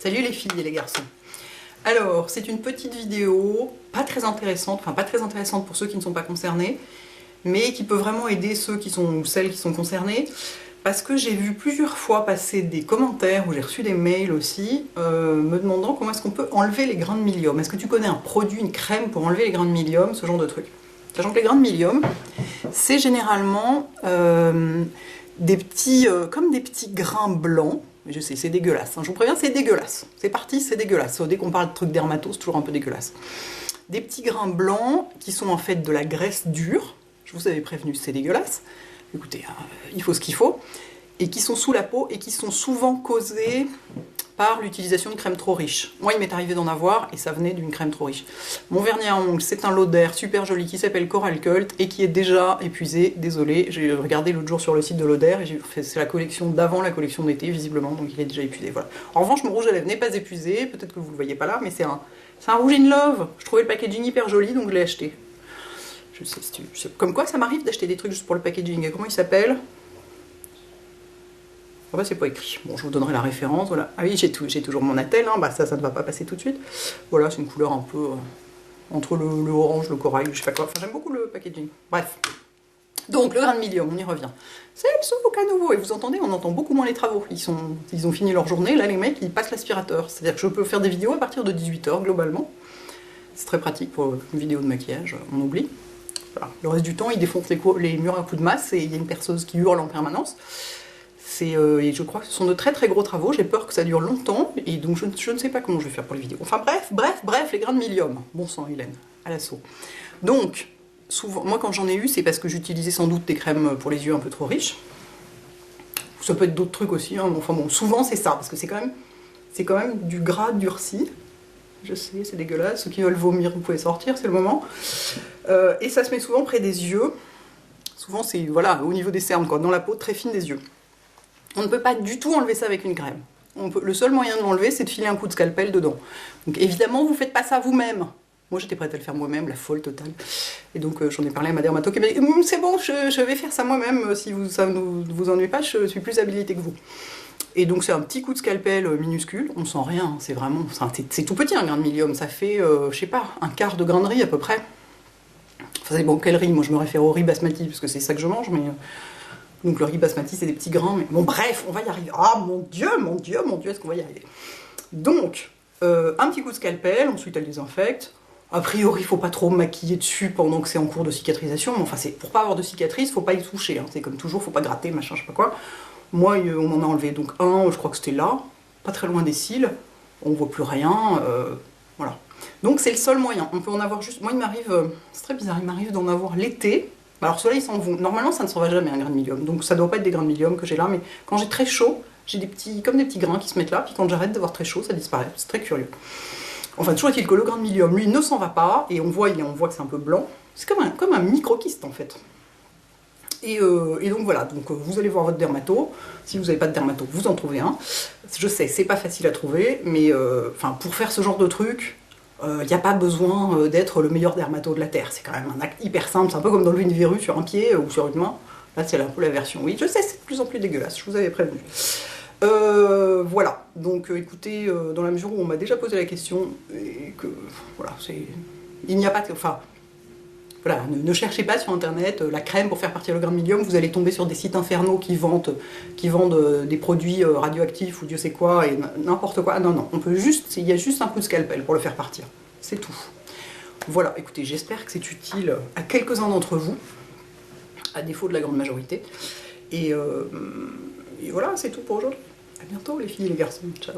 Salut les filles et les garçons. Alors, c'est une petite vidéo, pas très intéressante, enfin pas très intéressante pour ceux qui ne sont pas concernés, mais qui peut vraiment aider ceux qui sont, ou celles qui sont concernés, parce que j'ai vu plusieurs fois passer des commentaires, ou j'ai reçu des mails aussi, me demandant comment est-ce qu'on peut enlever les grains de milium. Est-ce que tu connais un produit, une crème pour enlever les grains de milium, ce genre de truc? Sachant que les grains de milium, c'est généralement des petits, comme des petits grains blancs. Je sais, c'est dégueulasse, hein. Je vous préviens, c'est dégueulasse. C'est parti, c'est dégueulasse. Dès qu'on parle de trucs dermatos, c'est toujours un peu dégueulasse. Des petits grains blancs qui sont en fait de la graisse dure. Je vous avais prévenu, c'est dégueulasse. Écoutez, il faut ce qu'il faut. Et qui sont sous la peau et qui sont souvent causés par l'utilisation de crèmes trop riches. Moi, il m'est arrivé d'en avoir et ça venait d'une crème trop riche. Mon vernis à ongles, c'est un Lauder super joli qui s'appelle Coral Cult et qui est déjà épuisé. Désolé, j'ai regardé l'autre jour sur le site de Lauder et c'est la collection d'avant la collection d'été, visiblement, donc il est déjà épuisé. Voilà. En revanche, mon rouge à lèvres n'est pas épuisé, peut-être que vous ne le voyez pas là, mais c'est un rouge in love. Je trouvais le packaging hyper joli, donc je l'ai acheté. Je sais, comme quoi ça m'arrive d'acheter des trucs juste pour le packaging. Comment il s'appelle ? Ah bah c'est pas écrit. Bon, je vous donnerai la référence, voilà. Ah oui, j'ai toujours mon attel, hein. Bah ça ne va pas passer tout de suite. Voilà, c'est une couleur un peu entre le orange, le corail, je sais pas quoi. Enfin, j'aime beaucoup le packaging. Bref. Donc, le grain de milium, on y revient. C'est absolument aucun nouveau. Et vous entendez, on entend beaucoup moins les travaux. Ils ont fini leur journée, là les mecs, ils passent l'aspirateur. C'est-à-dire que je peux faire des vidéos à partir de 18 h globalement. C'est très pratique pour une vidéo de maquillage, on oublie. Voilà. Le reste du temps, ils défoncent les murs à coups de masse et il y a une perceuse qui hurle en permanence. Et je crois que ce sont de très très gros travaux, j'ai peur que ça dure longtemps, et donc je ne sais pas comment je vais faire pour les vidéos. Enfin bref, les grains de milium. Bon sang Hélène, à l'assaut. Donc, souvent, moi quand j'en ai eu, c'est parce que j'utilisais sans doute des crèmes pour les yeux un peu trop riches. Ça peut être d'autres trucs aussi, hein. Enfin bon, souvent c'est ça, parce que c'est quand même du gras durci. Je sais, c'est dégueulasse, ceux qui veulent vomir, vous pouvez sortir, c'est le moment. Et ça se met souvent près des yeux. Souvent c'est, voilà, au niveau des cernes, quoi, dans la peau très fine des yeux. On ne peut pas du tout enlever ça avec une crème. Le seul moyen de l'enlever, c'est de filer un coup de scalpel dedans. Donc évidemment, vous ne faites pas ça vous-même. Moi, j'étais prête à le faire moi-même, la folle totale. Et donc, j'en ai parlé à ma dermato qui m'a dit « C'est bon, je vais faire ça moi-même. Si ça ne vous ennuie pas, je suis plus habilitée que vous. » Et donc, c'est un petit coup de scalpel minuscule. On sent rien, c'est vraiment... C'est tout petit, un grain de milium. Ça fait, je sais pas, un quart de grain de riz à peu près. Enfin, c'est bon, quel riz? Moi, je me réfère au riz basmati, parce que c'est ça que je mange, mais... Donc le riz basmati, c'est des petits grains, mais bon bref, on va y arriver. Ah mon dieu, est-ce qu'on va y arriver? Donc, un petit coup de scalpel, ensuite elle désinfecte. A priori, il ne faut pas trop maquiller dessus pendant que c'est en cours de cicatrisation, mais enfin, pour pas avoir de cicatrice, il ne faut pas y toucher, hein. C'est comme toujours, il ne faut pas gratter, machin, je sais pas quoi. Moi, on m'en a enlevé donc un, je crois que c'était là, pas très loin des cils, on ne voit plus rien, voilà. Donc c'est le seul moyen, on peut en avoir juste... Moi, il m'arrive, c'est très bizarre, il m'arrive d'en avoir l'été. Alors ceux-là ils s'en vont, normalement ça ne s'en va jamais un grain de milium, donc ça doit pas être des grains de milium que j'ai là, mais quand j'ai très chaud, j'ai comme des petits grains qui se mettent là, puis quand j'arrête d'avoir très chaud, ça disparaît, c'est très curieux. Enfin toujours est-il que le grain de milium, lui, ne s'en va pas, et on voit que c'est un peu blanc, c'est comme un microkyste en fait. Et donc voilà, donc vous allez voir votre dermato, si vous n'avez pas de dermato, vous en trouvez un. Je sais, c'est pas facile à trouver, mais pour faire ce genre de truc, il n'y a pas besoin d'être le meilleur dermato de la Terre, c'est quand même un acte hyper simple, c'est un peu comme d'enlever une verrue sur un pied ou sur une main. Là c'est un peu la version, oui, je sais, c'est de plus en plus dégueulasse, je vous avais prévenu. Voilà, donc écoutez, dans la mesure où on m'a déjà posé la question, et que, voilà, il n'y a pas de... Enfin, voilà, ne cherchez pas sur internet la crème pour faire partir le grain de milium, vous allez tomber sur des sites infernaux qui vendent des produits radioactifs ou Dieu sait quoi, et n'importe quoi. Non, on peut juste, il y a juste un coup de scalpel pour le faire partir, c'est tout. Voilà, écoutez, j'espère que c'est utile à quelques-uns d'entre vous, à défaut de la grande majorité. Et voilà, c'est tout pour aujourd'hui. À bientôt les filles et les garçons, ciao.